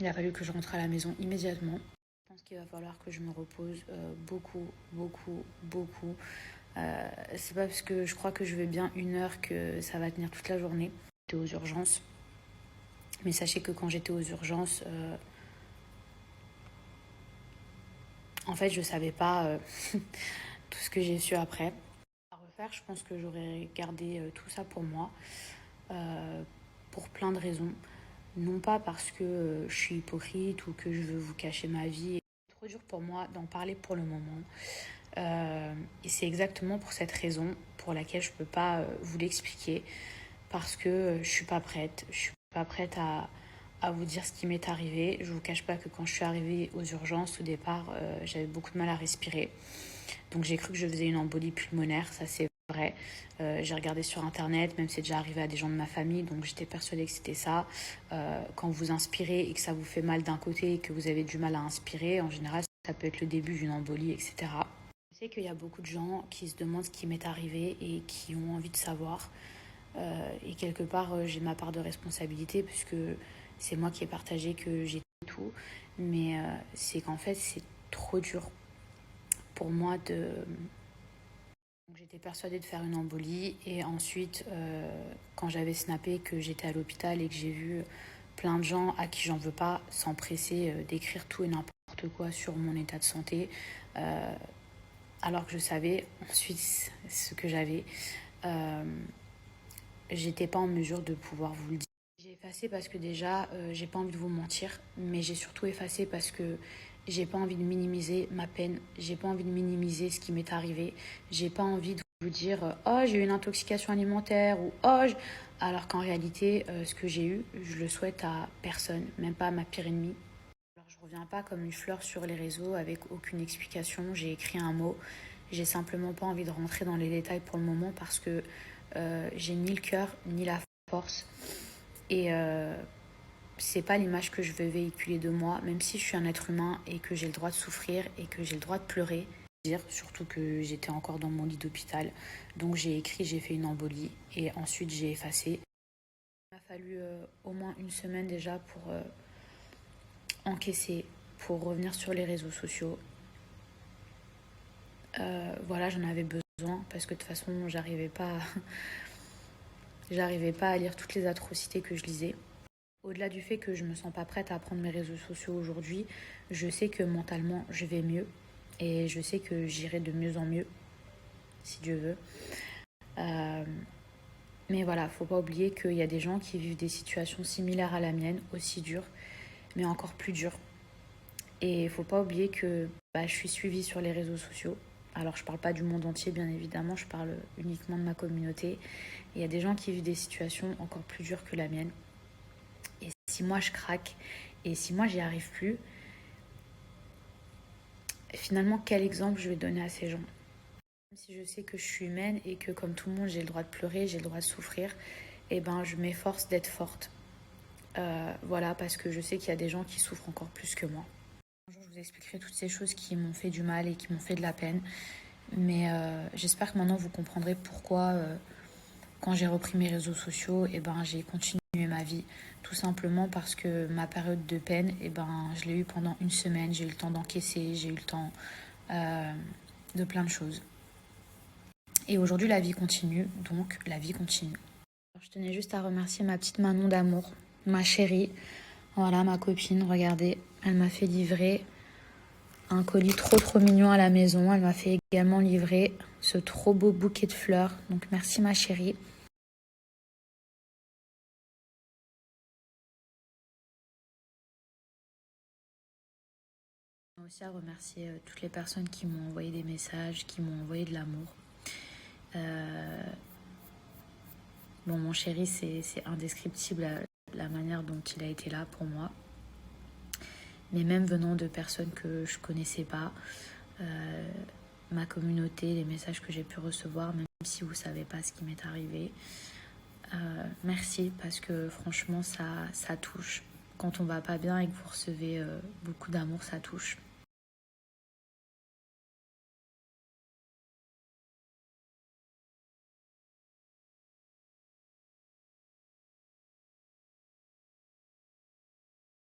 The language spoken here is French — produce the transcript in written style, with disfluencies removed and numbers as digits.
il a fallu que je rentre à la maison immédiatement. Je pense qu'il va falloir que je me repose beaucoup. C'est pas parce que je crois que je vais bien 1 heure que ça va tenir toute la journée. J'étais aux urgences. Mais sachez que quand j'étais aux urgences, en fait, je savais pas tout ce que j'ai su après. À refaire, je pense que j'aurais gardé tout ça pour moi, pour plein de raisons. Non pas parce que je suis hypocrite ou que je veux vous cacher ma vie. C'est trop dur pour moi d'en parler pour le moment. Et c'est exactement pour cette raison pour laquelle je ne peux pas vous l'expliquer. Parce que je suis pas prête. Je suis pas prête à vous dire ce qui m'est arrivé. Je vous cache pas que quand je suis arrivée aux urgences, au départ, j'avais beaucoup de mal à respirer. Donc j'ai cru que je faisais une embolie pulmonaire, ça c'est vrai. J'ai regardé sur internet, même c'est déjà arrivé à des gens de ma famille, donc j'étais persuadée que c'était ça. Quand vous inspirez et que ça vous fait mal d'un côté et que vous avez du mal à inspirer, en général ça peut être le début d'une embolie, etc. Je sais qu'il y a beaucoup de gens qui se demandent ce qui m'est arrivé et qui ont envie de savoir. Et quelque part, j'ai ma part de responsabilité puisque c'est moi qui ai partagé que j'ai tout. Mais c'est qu'en fait, c'est trop dur pour moi de... Donc, j'étais persuadée de faire une embolie. Et ensuite, quand j'avais snappé que j'étais à l'hôpital et que j'ai vu plein de gens à qui j'en veux pas s'empresser d'écrire tout et n'importe quoi sur mon état de santé, alors que je savais ensuite ce que j'avais, j'étais pas en mesure de pouvoir vous le dire. J'ai effacé parce que déjà, j'ai pas envie de vous mentir, mais j'ai surtout effacé parce que j'ai pas envie de minimiser ma peine, j'ai pas envie de minimiser ce qui m'est arrivé, j'ai pas envie de vous dire oh j'ai eu une intoxication alimentaire ou oh alors qu'en réalité ce que j'ai eu, je le souhaite à personne, même pas à ma pire ennemie. Alors je reviens pas comme une fleur sur les réseaux avec aucune explication, j'ai écrit un mot, j'ai simplement pas envie de rentrer dans les détails pour le moment parce que j'ai ni le cœur ni la force. Et c'est pas l'image que je veux véhiculer de moi, même si je suis un être humain et que j'ai le droit de souffrir et que j'ai le droit de pleurer. Surtout que j'étais encore dans mon lit d'hôpital. Donc j'ai écrit, j'ai fait une embolie et ensuite j'ai effacé. Il m'a fallu au moins 1 semaine déjà pour encaisser, pour revenir sur les réseaux sociaux. Voilà, j'en avais besoin parce que de toute façon, j'arrivais pas à lire toutes les atrocités que je lisais. Au-delà du fait que je me sens pas prête à prendre mes réseaux sociaux aujourd'hui, je sais que mentalement je vais mieux et je sais que j'irai de mieux en mieux, si Dieu veut. Mais voilà, faut pas oublier qu'il y a des gens qui vivent des situations similaires à la mienne, aussi dures, mais encore plus dures. Et il faut pas oublier que je suis suivie sur les réseaux sociaux. Alors je parle pas du monde entier bien évidemment, je parle uniquement de ma communauté. Il y a des gens qui vivent des situations encore plus dures que la mienne. Et si moi je craque et si moi j'y arrive plus, finalement quel exemple je vais donner à ces gens? Même si je sais que je suis humaine et que comme tout le monde j'ai le droit de pleurer, j'ai le droit de souffrir, et je m'efforce d'être forte. Voilà, parce que je sais qu'il y a des gens qui souffrent encore plus que moi. Un jour je vous expliquerai toutes ces choses qui m'ont fait du mal et qui m'ont fait de la peine. Mais j'espère que maintenant vous comprendrez pourquoi quand j'ai repris mes réseaux sociaux, j'ai continué ma vie. Tout simplement parce que ma période de peine, je l'ai eue pendant 1 semaine. J'ai eu le temps d'encaisser, j'ai eu le temps de plein de choses. Et aujourd'hui, la vie continue, donc la vie continue. Alors, je tenais juste à remercier ma petite Manon d'amour, ma chérie. Voilà, ma copine, regardez, elle m'a fait livrer un colis trop mignon à la maison. Elle m'a fait également livrer ce trop beau bouquet de fleurs. Donc merci ma chérie. Je tiens aussi à remercier toutes les personnes qui m'ont envoyé des messages, qui m'ont envoyé de l'amour. Bon, mon chéri, c'est indescriptible la manière dont il a été là pour moi. Mais même venant de personnes que je connaissais pas, ma communauté, les messages que j'ai pu recevoir, même si vous savez pas ce qui m'est arrivé, merci parce que franchement ça touche. Quand on va pas bien et que vous recevez beaucoup d'amour, ça touche.